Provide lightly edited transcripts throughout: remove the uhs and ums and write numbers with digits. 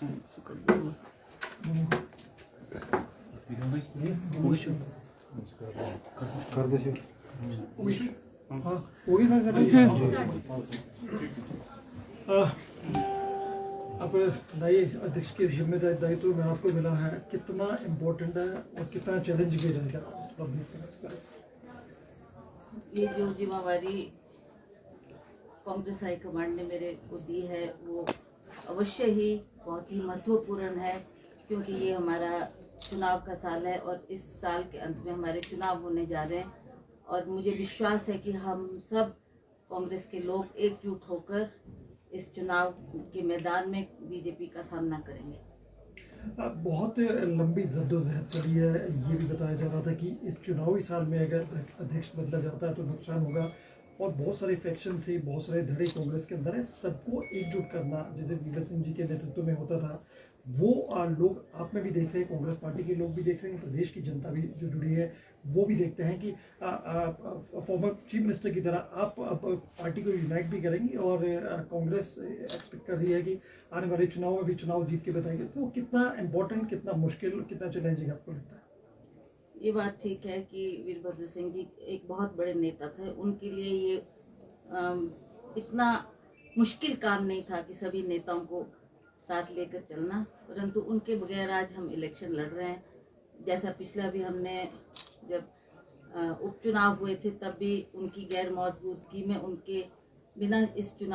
कर दो जी। हाँ होगी सर। अब नए अध्यक्ष की जिम्मेदारी दायित्व में आपको मिला है, कितना इम्पोर्टेंट है और कितना चैलेंजिंग रहेगा? ये जो जिम्मेवारी कांग्रेस हाईकमांड ने मेरे को दी है वो अवश्य ही बहुत ही महत्वपूर्ण है, क्योंकि ये हमारा चुनाव का साल है और इस साल के अंत में हमारे चुनाव होने जा रहे हैं और मुझे विश्वास है कि हम सब कांग्रेस के लोग एकजुट होकर इस चुनाव के मैदान में बीजेपी का सामना करेंगे। बहुत लंबी जद्दोजहद चली है, ये भी बताया जा रहा था कि इस चुनावी साल में अगर अध्यक्ष बदला जाता है तो नुकसान होगा और बहुत सारे फैक्शन से बहुत सारे धड़े कांग्रेस के अंदर है, सबको एकजुट करना जैसे वीर सिंह जी के नेतृत्व में होता था वो लोग आप में भी देख रहे हैं, कांग्रेस पार्टी के लोग भी देख रहे हैं, प्रदेश की जनता भी जो जुड़ी है वो भी देखते हैं कि फॉर्मर चीफ मिनिस्टर की तरह आप पार्टी को यूनाइट भी करेंगी और कांग्रेस एक्सपेक्ट कर रही है कि आने वाले चुनाव में भी चुनाव जीत के बताएंगे। तो कितना इम्पोर्टेंट, कितना मुश्किल, कितना चैलेंजिंग आपको लगता है? ये बात ठीक है कि वीरभद्र सिंह जी एक बहुत बड़े नेता थे, उनके लिए ये इतना मुश्किल काम नहीं था कि सभी नेताओं को साथ लेकर चलना, परंतु उनके बगैर आज हम इलेक्शन लड़ रहे हैं। जैसा पिछला भी हमने जब उपचुनाव हुए थे तब भी उनकी गैर मौजूदगी में उनके बिना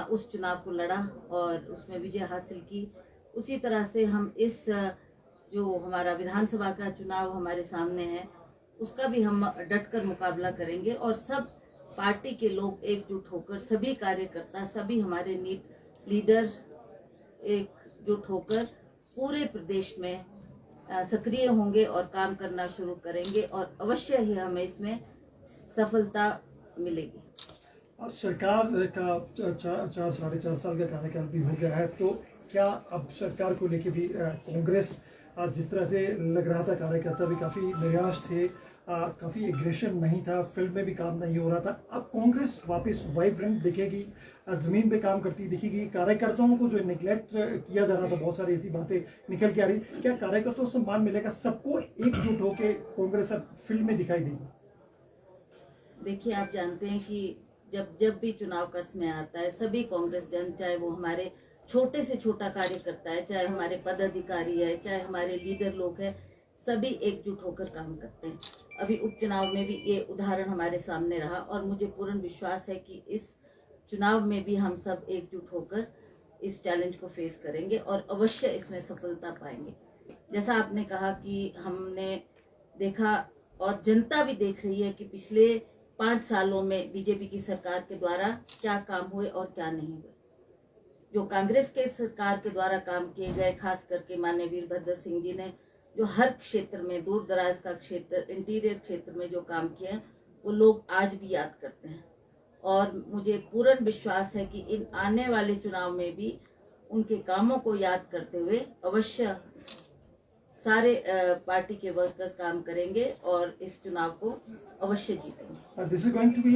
उस चुनाव को लड़ा और उसमें विजय हासिल की। उसी तरह से हम इस जो हमारा विधानसभा का चुनाव हमारे सामने है उसका भी हम डटकर मुकाबला करेंगे और सब पार्टी के लोग एकजुट होकर, सभी कार्यकर्ता, सभी हमारे लीडर एकजुट होकर पूरे प्रदेश में सक्रिय होंगे और काम करना शुरू करेंगे और अवश्य ही हमें इसमें सफलता मिलेगी। सरकार का 4-4.5 साल का कार्यकाल भी हो गया है, तो क्या अब सरकार को लेके भी कांग्रेस जिस तरह से लग रहा था, कार्यकर्ता भी काफ़ी निराश थे, काफ़ी एग्रेशन नहीं था, फील्ड में भी काम नहीं हो रहा था, अब कांग्रेस वापस वाइब्रेंट दिखेगी, ज़मीन पे काम करती दिखेगी, कार्यकर्ताओं को जो निगलेक्ट किया जा रहा था, बहुत सारी ऐसी बातें निकल के आ रही, क्या कार्यकर्ताओं से सम्मान मिलेगा? सबको एकजुट होकर कांग्रेस अब फील्ड में दिखाई देगी? देखिए, आप जानते हैं कि जब भी चुनाव का समय आता है सभी कांग्रेस जन, चाहे वो हमारे छोटे से छोटा कार्यकर्ता है, चाहे हमारे पदाधिकारी है, चाहे हमारे लीडर लोग हैं, सभी एकजुट होकर काम करते हैं। अभी उपचुनाव में भी ये उदाहरण हमारे सामने रहा और मुझे पूर्ण विश्वास है कि इस चुनाव में भी हम सब एकजुट होकर इस चैलेंज को फेस करेंगे और अवश्य इसमें सफलता पाएंगे। जैसा आपने कहा कि हमने देखा और जनता भी देख रही है कि पिछले 5 सालों में बीजेपी की सरकार के द्वारा क्या काम हुए और क्या नहीं हुए। जो कांग्रेस के सरकार के द्वारा काम किए गए, खास करके माननीय वीरभद्र सिंह जी ने जो हर क्षेत्र में, दूर दराज का क्षेत्र, इंटीरियर क्षेत्र में जो काम किए हैं वो लोग आज भी याद करते हैं और मुझे पूर्ण विश्वास है कि इन आने वाले चुनाव में भी उनके कामों को याद करते हुए अवश्य सारे पार्टी के वर्कर्स काम करेंगे और इस चुनाव को अवश्य जीतेंगे। This is going to be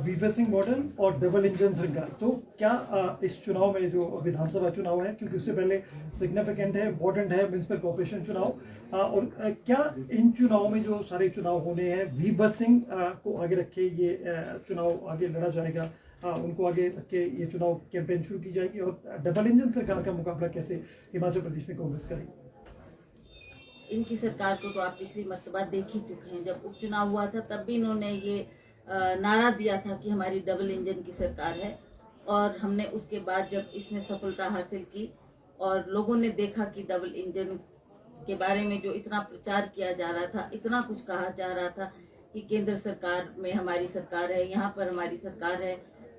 Veer Singh model और डबल इंजन सरकार। तो क्या इस चुनाव में जो विधानसभा चुनाव है, क्योंकि उससे पहले सिग्निफिकेंट है, इम्पोर्टेंट है म्युनिसिपल कॉर्पोरेशन चुनाव, और क्या इन चुनाव में जो सारे चुनाव होने हैं वीर सिंह को आगे रखे ये चुनाव आगे लड़ा जाएगा, उनको आगे रख के ये चुनाव कैंपेन शुरू की जाएगी, और डबल इंजन सरकार का मुकाबला कैसे हिमाचल प्रदेश में कांग्रेस करेगी? इनकी सरकार को तो आप पिछली मर्तबा देख ही चुके हैं। जब उपचुनाव हुआ था तब भी इन्होंने ये नारा दिया था कि हमारी डबल इंजन की सरकार है और हमने उसके बाद जब इसमें सफलता हासिल की और लोगों ने देखा कि डबल इंजन के बारे में जो इतना प्रचार किया जा रहा था, इतना कुछ कहा जा रहा था कि केंद्र सरकार में हमारी सरकार है, यहाँ पर हमारी सरकार है,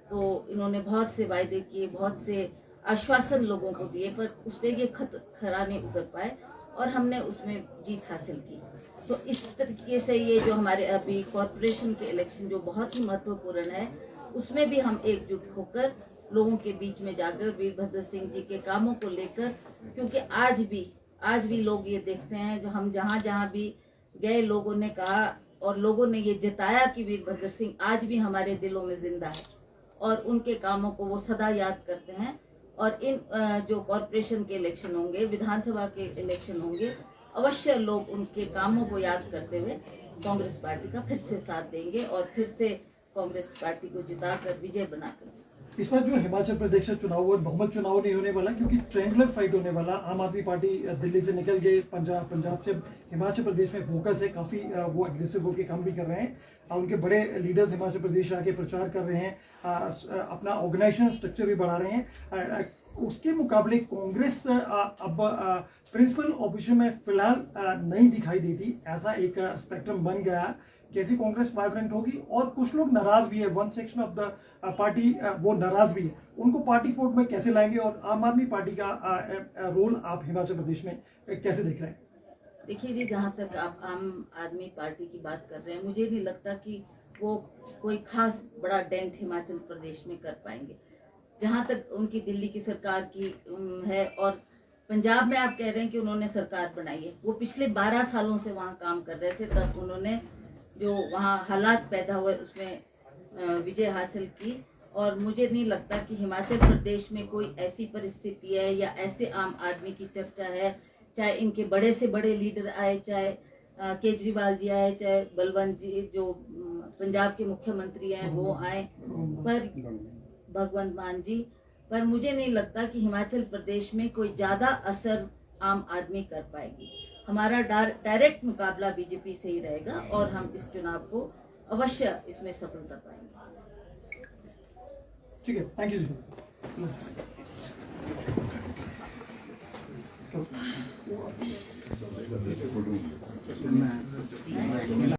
तो इन्होंने बहुत से वायदे किए, बहुत से आश्वासन लोगों को दिए, पर उस पर ये खरा नहीं उतर पाए और हमने उसमें जीत हासिल की। तो इस तरीके से ये जो हमारे अभी कॉर्पोरेशन के इलेक्शन जो बहुत ही महत्वपूर्ण है, उसमें भी हम एकजुट होकर लोगों के बीच में जाकर वीरभद्र सिंह जी के कामों को लेकर, क्योंकि आज भी लोग ये देखते हैं, जो हम जहाँ भी गए लोगों ने कहा और लोगों ने ये जताया कि वीरभद्र सिंह आज भी हमारे दिलों में जिंदा है और उनके कामों को वो सदा याद करते हैं और इन जो कॉरपोरेशन के इलेक्शन होंगे, विधानसभा के इलेक्शन होंगे, अवश्य लोग उनके कामों को याद करते हुए कांग्रेस पार्टी का फिर से साथ देंगे और फिर से कांग्रेस पार्टी को जिताकर विजय बनाकर। इस बार जो हिमाचल प्रदेश का चुनाव हुआ, बहुमत चुनाव नहीं होने वाला क्योंकि ट्रायंगुलर फाइट होने वाला। आम आदमी पार्टी दिल्ली से निकल गए, पंजाब से हिमाचल प्रदेश में फोकस है, काफी वो एग्रेसिव होकर काम भी कर रहे हैं। उनके बड़े लीडर्स हिमाचल प्रदेश आके प्रचार कर रहे हैं, अपना ऑर्गेनाइजेशन स्ट्रक्चर भी बढ़ा रहे हैं। उसके मुकाबले कांग्रेस अब प्रिंसिपल ऑपोजिशन में फिलहाल नहीं दिखाई देती, ऐसा एक स्पेक्ट्रम बन गया। कैसी कांग्रेस वाइब्रेंट होगी और कुछ लोग नाराज भी है, one section of the party वो नाराज भी है, उनको पार्टी फोर्ट में कैसे लाएंगे और आम आदमी पार्टी का रोल आप हिमाचल प्रदेश में कैसे देख रहे हैं? देखिए जी, जहाँ तक आप आम आदमी पार्टी की बात कर रहे हैं, मुझे नहीं लगता कि वो कोई खास बड़ा डेंट हिमाचल प्रदेश में कर पाएंगे। जहाँ तक उनकी दिल्ली की सरकार की है और पंजाब में आप कह रहे हैं कि उन्होंने सरकार बनाई है, वो पिछले 12 सालों से वहाँ काम कर रहे थे, तब उन्होंने जो वहाँ हालात पैदा हुए उसमें विजय हासिल की। और मुझे नहीं लगता कि हिमाचल प्रदेश में कोई ऐसी परिस्थिति है या ऐसे आम आदमी की चर्चा है, चाहे इनके बड़े से बड़े लीडर आए, चाहे केजरीवाल जी आए, चाहे बलवंत जी जो पंजाब के मुख्यमंत्री हैं वो आए, पर भगवंत मान जी, पर मुझे नहीं लगता कि हिमाचल प्रदेश में कोई ज्यादा असर आम आदमी कर पाएगी। हमारा डायरेक्ट मुकाबला बीजेपी से ही रहेगा और हम इस चुनाव को अवश्य इसमें सफल कर पाएंगे। ठीक है, थैंक यू जी।